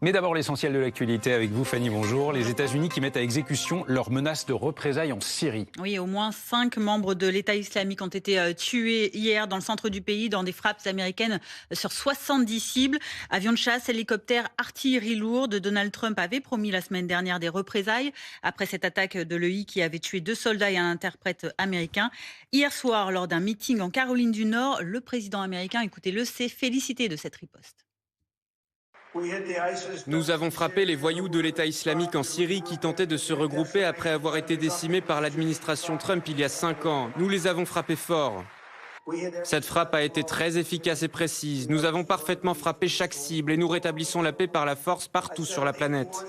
Mais d'abord l'essentiel de l'actualité avec vous Fanny, bonjour. Les États-Unis qui mettent à exécution leurs menaces de représailles en Syrie. Oui, au moins 5 membres de l'État islamique ont été tués hier dans le centre du pays dans des frappes américaines sur 70 cibles. Avions de chasse, hélicoptères, artillerie lourde. Donald Trump avait promis la semaine dernière des représailles après cette attaque de l'EI qui avait tué 2 soldats et un interprète américain. Hier soir, lors d'un meeting en Caroline du Nord, le président américain, écoutez-le, s'est félicité de cette riposte. Nous avons frappé les voyous de l'État islamique en Syrie qui tentaient de se regrouper après avoir été décimés par l'administration Trump il y a 5 ans. Nous les avons frappés fort. Cette frappe a été très efficace et précise. Nous avons parfaitement frappé chaque cible et nous rétablissons la paix par la force partout sur la planète.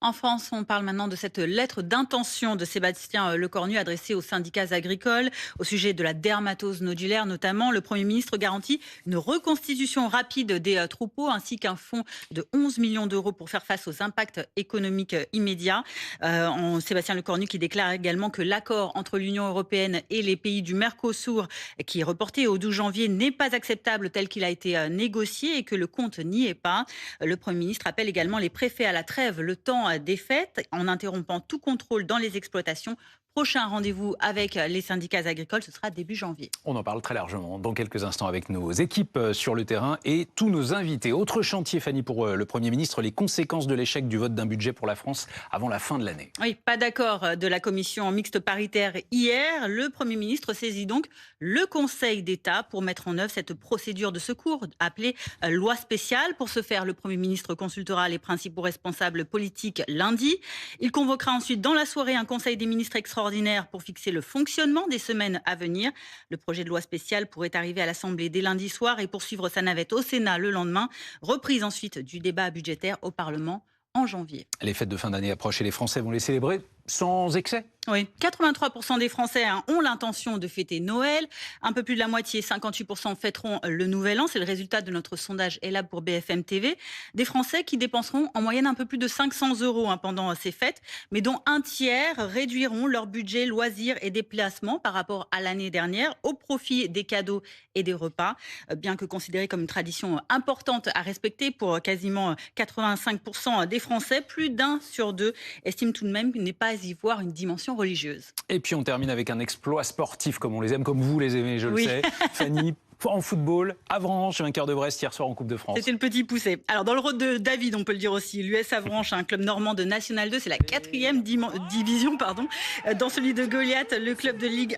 En France, on parle maintenant de cette lettre d'intention de Sébastien Lecornu adressée aux syndicats agricoles au sujet de la dermatose nodulaire notamment. Le Premier ministre garantit une reconstitution rapide des troupeaux ainsi qu'un fonds de 11 millions d'euros pour faire face aux impacts économiques immédiats. Sébastien Lecornu qui déclare également que l'accord entre l'Union européenne et les pays du Mercosur qui est reporté au 12 janvier n'est pas acceptable tel qu'il a été négocié et que le compte n'y est pas. Le Premier ministre appelle également les préfets à la trêve le temps des fêtes en interrompant tout contrôle dans les exploitations. Prochain rendez-vous avec les syndicats agricoles, ce sera début janvier. On en parle très largement dans quelques instants avec nos équipes sur le terrain et tous nos invités. Autre chantier, Fanny, pour le Premier ministre, les conséquences de l'échec du vote d'un budget pour la France avant la fin de l'année. Oui, pas d'accord de la commission mixte paritaire hier. Le Premier ministre saisit donc le Conseil d'État pour mettre en œuvre cette procédure de secours appelée loi spéciale. Pour ce faire, le Premier ministre consultera les principaux responsables politiques lundi. Il convoquera ensuite dans la soirée un Conseil des ministres extraordinaire pour fixer le fonctionnement des semaines à venir. Le projet de loi spéciale pourrait arriver à l'Assemblée dès lundi soir et poursuivre sa navette au Sénat le lendemain. Reprise ensuite du débat budgétaire au Parlement en janvier. Les fêtes de fin d'année approchent et les Français vont les célébrer sans excès. Oui, 83% des Français ont l'intention de fêter Noël. Un peu plus de la moitié, 58% fêteront le Nouvel An. C'est le résultat de notre sondage ELAB pour BFM TV. Des Français qui dépenseront en moyenne un peu plus de 500 € pendant ces fêtes, mais dont un tiers réduiront leur budget loisirs et déplacements par rapport à l'année dernière au profit des cadeaux et des repas. Bien que considéré comme une tradition importante à respecter pour quasiment 85% des Français, plus d'1 sur 2 estime tout de même qu'il n'est pas à y voir une dimension religieuse. Et puis on termine avec un exploit sportif comme on les aime, comme vous les aimez, je le sais. Fanny, en football, Avranches, vainqueur de Brest hier soir en Coupe de France. C'était le petit poussé. Alors dans le rôle de David, on peut le dire aussi, l'US Avranches, un club normand de National 2, c'est la 4e division. Dans celui de Goliath, le club de Ligue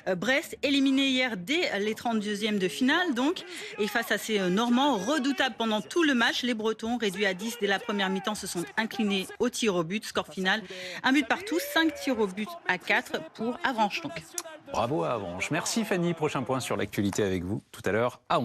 1 Brest, éliminé hier dès les 32e de finale donc. Et face à ces Normands, redoutables pendant tout le match, les Bretons, réduits à 10 dès la première mi-temps, se sont inclinés au tir au but. Score final, 1 but partout, 5 tirs au but à 4 pour Avranches donc. Bravo à Avranches. Merci Fanny. Prochain point sur l'actualité avec vous tout à l'heure à 11h.